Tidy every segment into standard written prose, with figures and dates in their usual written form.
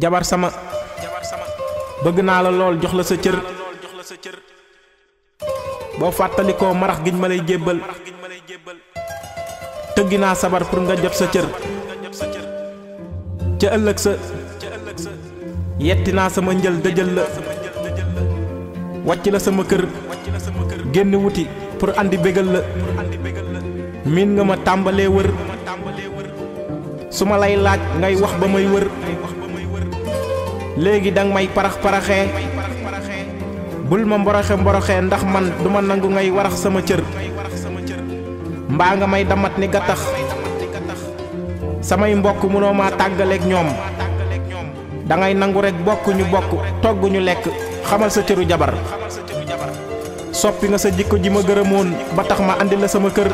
jabar sama bëgg naa la lool jox la sa cër boo fàttalikoo marax giñ ma lay jébbal tëggi naa sabar pour nga jot sa cër ca ëllëg sa yetti naa sama njël dëjël la wàcc la sama kër génn wuti pour andi bégal la miin nga ma tàmbalee wër su ma lay laaj ngay wax ba may wër léegi danga may parax-paraxee bul ma mboroxe ndax man duma nangu ngay warax sama cër mbaa nga may damat ni gattax samay mbokk mënoo maa tàggaleek ñoom dangay nangu rekk bokk ñu bokk togg ñu lekk xamal sa cëru jabar soppi nga sa jikko ji ma gërëmoon ba tax ma andi la sama kër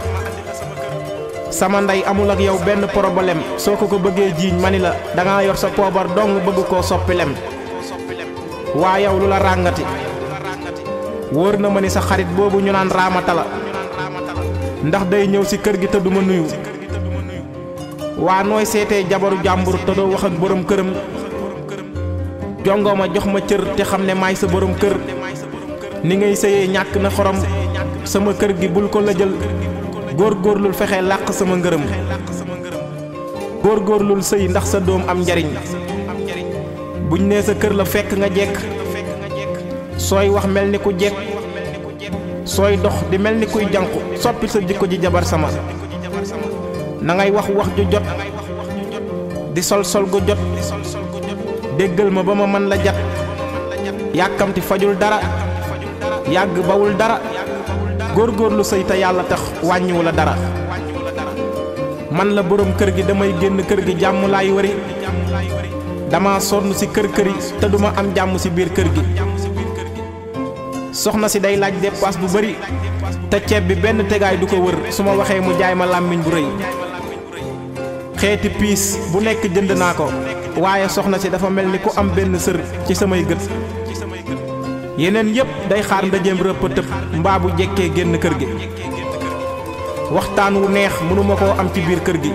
sama ndey amul ak yow benn problème soo ko bëggee jiiñ ma ni la danga yor sa poobar dong bëgg koo soppi lem waa yow lu la ràngati wóor na ma ni sa xarit boobu ñu naan raamata la ndax day ñëw ci kër gi te duma nuyu waa nooy seetee jabaru jàmbur te doo wax ak borom këram jongoo ma jox ma cër te xam ne maay sa borom kër ni ngay sëyee ñàkk na xorom sama kër gi bul ko la jël góorgóorlul fexe làq sama ngërëm góorgóorlul sëy ndax sa doom am njariñ buñ nee sa kër la fekk nga jekk sooy wax mel ni ku jekk sooy dox di mel ni kuy jànku soppil sa jikko ji jabar sama na ngay wax ju jot di sol gu jot déggal ma ba ma mën la jat yàkkamti fajul dara yàgg bawul dara góorgóorlu sëy te yàlla tax wàññiwu la dara man la borom kër gi damay génn kër gi jàmm laay wari dama sonn ci kër-këri te duma am jàmm ci biir kër gi soxna si day laaj dépasse bu bari te ceeb bi benn tegaay du ko wër su ma waxee mu jaay ma làmmiñ bu rëy xeeti piis bu nekk jënd naa ko waaye soxna si dafa mel ni ku am benn sër ci samay gët yeneen yépp day xaar ndajeem rëpp tëb mbaa bu jekkee génn kër gi waxtaan wu neex mënuma koo am ci biir kër gi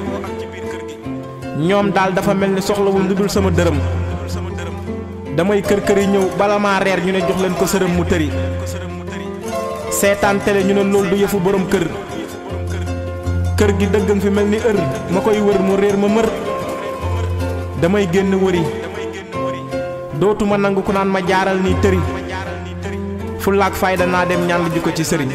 ñoom daal dafa mel ni soxlawul lu dul sama dërëm damay kër-këri ñëw bala maa reer ñu ne jox leen ko sërëm mu tëri seetaan télé ñu ne loolu du yëfu borom kër gi dëggam fi mel ni ër ma koy wër mu réer ma mër damay génn wëri dootuma nangu ku naan ma jaaral nii tëri fullaak fayda naa dem ñaan lu ji ko ci sëriñ